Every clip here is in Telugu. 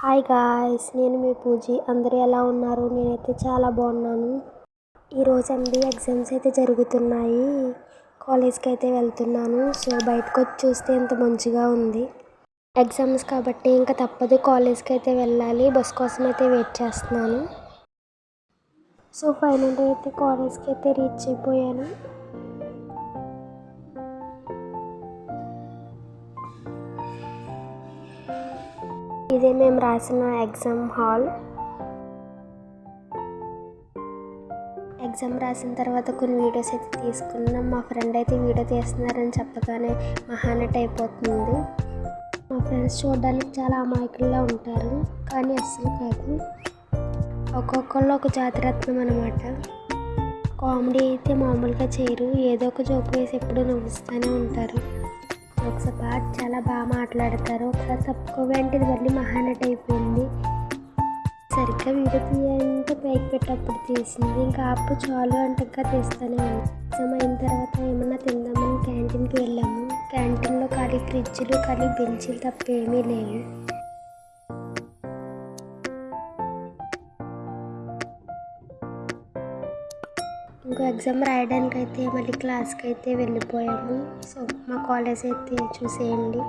హాయ్ గాయ్స్, నేను మీ పూజీ. అందరూ ఎలా ఉన్నారు? నేనైతే చాలా బాగున్నాను. ఈరోజు ఎంబీఏ ఎగ్జామ్స్ అయితే జరుగుతున్నాయి. కాలేజ్కి అయితే వెళ్తున్నాను. సో బయటకు వచ్చి చూస్తే ఎంత మంచిగా ఉంది. ఎగ్జామ్స్ కాబట్టి ఇంకా తప్పదు, కాలేజ్కి అయితే వెళ్ళాలి. బస్ కోసం అయితే వెయిట్ చేస్తున్నాను. సో ఫైనల్గా అయితే కాలేజ్కి అయితే రీచ్ అయిపోయాను. ఇదే మేము రాసిన ఎగ్జామ్ హాల్. ఎగ్జామ్ రాసిన తర్వాత కొన్ని వీడియోస్ అయితే తీసుకున్నాం. మా ఫ్రెండ్ అయితే వీడియో తీస్తున్నారని చెప్పగానే మహానటి అయిపోతుంది. మా ఫ్రెండ్స్ చూడడానికి చాలా అమాయకుల్లా ఉంటారు, కానీ అస్సలు కాదు. ఒక్కొక్కళ్ళు ఒక జాతిరత్నం అనమాట. కామెడీ అయితే మామూలుగా చేయరు, ఏదో ఒక జోక్ వేసి ఎప్పుడు నవ్వుస్తూనే ఉంటారు. ఒకసారి చాలా బాగా మాట్లాడతారు. ఒకసారి తప్పుకోవేంటిది మళ్ళీ మహానటి అయిపోయింది. సరిగ్గా వీడియో తీయాలంటే పైకి పెట్టేటప్పుడు తీసింది. ఇంకా అప్పుడు చాలు అంటే ఇంకా తీస్తూనే ఉంది. ఎగ్జామ్ అయిన తర్వాత ఏమన్నా తిందామని క్యాంటీన్కి వెళ్ళాము. క్యాంటీన్లో ఖాళీ ఫ్రిడ్జ్లు, ఖాళీ బెంచీలు తప్ప ఏమీ లేవు. ఇంకో ఎగ్జామ్ రాయడానికి అయితే మళ్ళీ క్లాస్కి అయితే వెళ్ళిపోయాము. సో మా కాలేజ్ అయితే చూసేయండి.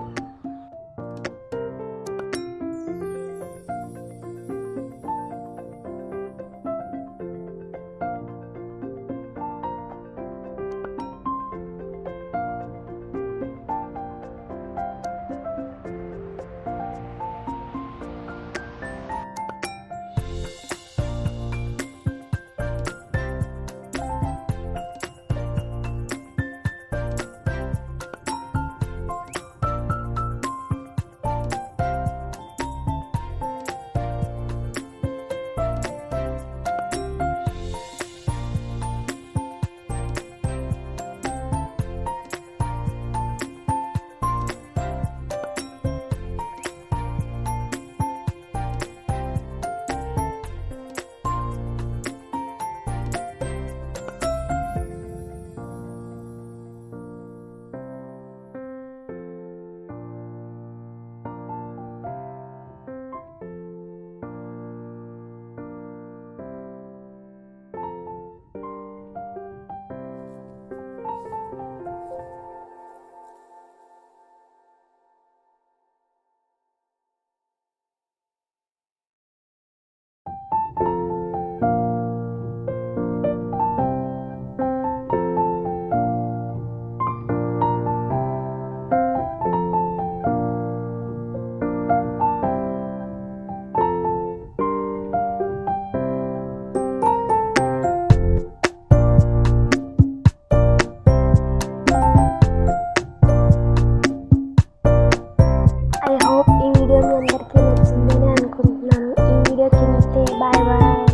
ఈ వీడియో మీ అందరికీ నచ్చిందని అనుకుంటున్నాను. ఈ వీడియోకి నచ్చితే బాయ్ బాయ్.